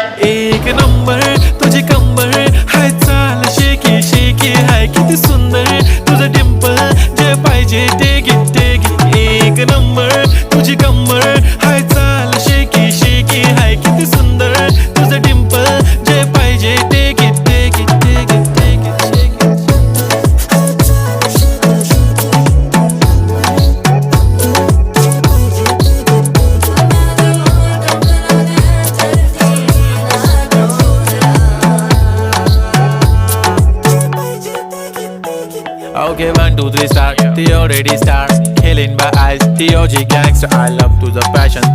एक नंबर तुझी कंबर हाय, चाल शेकी शेकी हाय, किती सुंदर तुझं डिंपल, जे पाहिजे ते घे ते घे. एक नंबर तुझी कंबर हाय, चाल शेकी शेकी हाय, किती सुंदर तुझं डिंपल, जे पाहिजे ते घे ते घे ते घे ते घे. Okay, 1, 2, 3 start. The already start. Killing by eyes. The OG gangster. I love to the passion.